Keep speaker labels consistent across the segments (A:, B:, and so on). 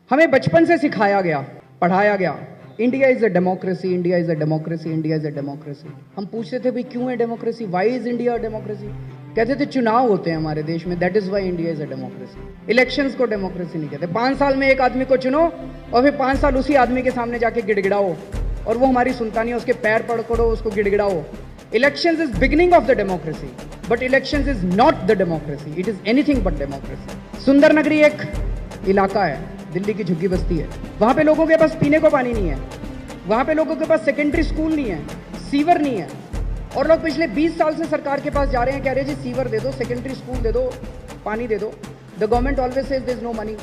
A: हमें बचपन से सिखाया गया, पढ़ाया गया, India is a democracy, India is a democracy, India is a democracy. हम पूछते थे भाई क्यों है democracy, why is India democracy? कहते थे चुनाव होते हैं हमारे देश में, that is why India is a democracy. Elections को डेमोक्रेसी नहीं कहते। 5 साल में एक आदमी को चुनो और फिर 5 साल उसी आदमी के सामने जाके गिड़गिड़ाओ और वो हमारी सुनता नहीं है, उसके पैर पकड़ो, उसको गिड़गिड़ाओ। Elections is beginning of the democracy, but elections is not the democracy, it is anything but democracy. सुंदर नगरी एक इलाका है, दिल्ली की झुग्गी बस्ती है। वहां पे लोगों के पास पीने को पानी नहीं है, वहां पे लोगों के पास सेकेंडरी स्कूल नहीं है, सीवर नहीं है, और लोग पिछले 20 साल से सरकार के पास जा रहे हैं, कह रहे हैं जी सीवर दे दो, सेकेंडरी स्कूल दे दो, पानी दे दो। The government always says there is no money.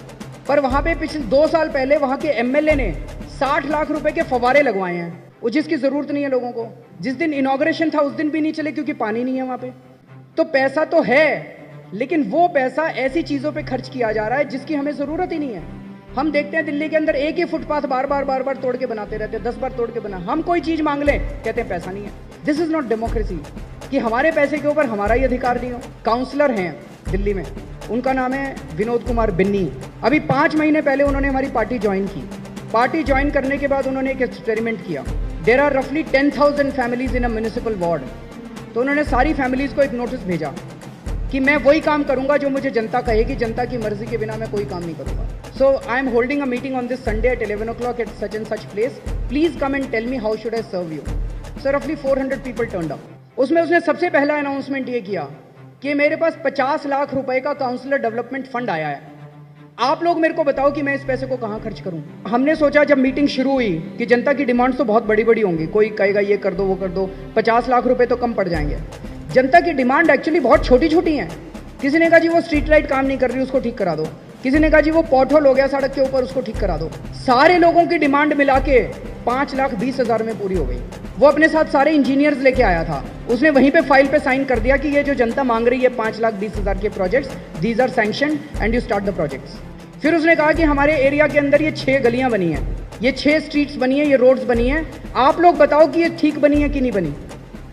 A: पर वहां पे पिछले 2 साल पहले वहां के एमएलए ने 60 लाख रुपए के फवारे लगवाए हैं, वो जिसकी जरूरत नहीं है लोगों को। जिस दिन इनॉग्रेशन था उस दिन भी नहीं चले क्योंकि पानी नहीं है वहां पे। तो पैसा तो है, लेकिन वो पैसा ऐसी चीजों पे खर्च किया जा रहा है जिसकी हमें जरूरत ही नहीं है। हम देखते हैं दिल्ली के अंदर एक ही फुटपाथ बार बार तोड़ के बनाते रहते हैं, 10 बार तोड़ के बना। हम कोई चीज मांग लें, कहते हैं पैसा नहीं है। दिस इज नॉट डेमोक्रेसी कि हमारे पैसे के ऊपर हमारा ही अधिकार नहीं हो। काउंसलर हैं दिल्ली में, उनका नाम है विनोद कुमार बिन्नी। अभी 5 महीने पहले उन्होंने हमारी पार्टी ज्वाइन की। पार्टी ज्वाइन करने के बाद उन्होंने एक एक्सपेरिमेंट किया। देयर आर रफली 10,000 families in a municipal ward. तो उन्होंने सारी फैमिलीज को एक नोटिस भेजा कि मैं वही काम करूंगा जो मुझे जनता कहेगी, जनता की मर्जी के बिना मैं कोई काम नहीं करूंगा। So I am holding a meeting on this Sunday at 11 o'clock at such and such place, please come and tell me how should I serve you. So रफली 400 पीपल टर्न्ड अप। उसमें उसने सबसे पहला अनाउंसमेंट ये किया कि मेरे पास 50 लाख रुपए का काउंसलर डेवलपमेंट फंड आया है, आप लोग मेरे को बताओ कि मैं इस पैसे को कहां खर्च करूं। हमने सोचा जब मीटिंग शुरू हुई कि जनता की डिमांड्स तो बहुत बड़ी बड़ी होंगी, कोई कहेगा ये कर दो वो कर दो, 50 लाख रुपए तो कम पड़ जाएंगे। जनता की डिमांड एक्चुअली बहुत छोटी छोटी हैं। किसी ने कहा जी वो स्ट्रीट लाइट काम नहीं कर रही, उसको ठीक करा दो। किसी ने कहा जी वो पॉट होल हो गया सड़क के ऊपर, उसको ठीक करा दो। सारे लोगों की डिमांड मिला के 5,20,000 में पूरी हो गई। वो अपने साथ सारे इंजीनियर्स लेके आया था, उसने वहीं पे फाइल पे साइन कर दिया कि ये जो जनता मांग रही है 5,20,000 के projects, these are sanctioned and you start the projects. फिर उसने कहा कि हमारे एरिया के अंदर ये 6 गलियां बनी हैं, ये 6 स्ट्रीट्स बनी है, ये रोड्स बनी है, आप लोग बताओ कि ये ठीक बनी है कि नहीं बनी।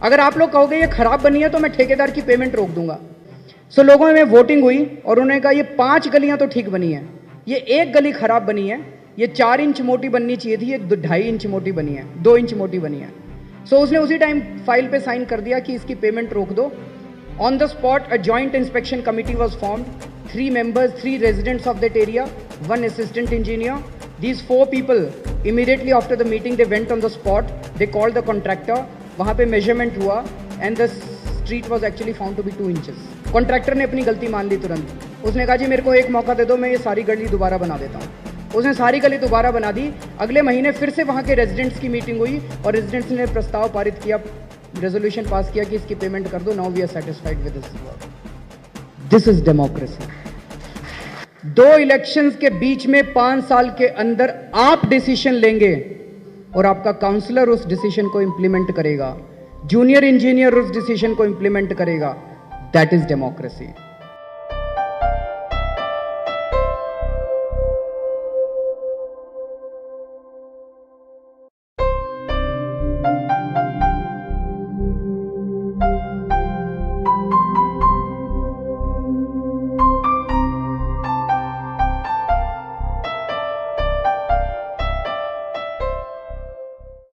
A: अगर आप लोग कहोगे ये खराब बनी है तो मैं ठेकेदार की पेमेंट रोक दूंगा। सो लोगों में वोटिंग हुई और उन्होंने कहा ये 5 गलियां तो ठीक बनी है, ये 1 गली खराब बनी है, ये 4 इंच मोटी बननी चाहिए थी, ये 2.5 इंच मोटी बनी है, 2 इंच मोटी बनी है। सो उसने उसी टाइम फाइल पे साइन कर दिया कि इसकी पेमेंट रोक दो। On the spot a joint inspection committee was formed, 3 members, 3 residents of that area, 1 assistant engineer. These 4 people, immediately after the meeting, they went on the spot. They called the contractor. वहाँ पे measurement हुआ and the street was actually found to be 2 inches. Contractor ने अपनी गलती मान ली तुरंत। उसने कहा जी मेरे को एक मौका दे दो, मैं ये सारी गली दोबारा बना देता हूँ। उसने सारी गली दोबारा बना दी। अगले महीने फिर से वहाँ के रेजिडेंट्स की मीटिंग हुई और रेजिडेंट्स ने प्रस्ताव पारित किया, रेजोल्यूशन पास किया कि इसकी पेमेंट कर दो। Now we are satisfied with this work. This is democracy. 2 elections के बीच में 5 साल के अंदर आप डिसीजन लेंगे और आपका काउंसलर उस डिसीजन को इंप्लीमेंट करेगा, जूनियर इंजीनियर उस डिसीजन को इंप्लीमेंट करेगा। That is democracy.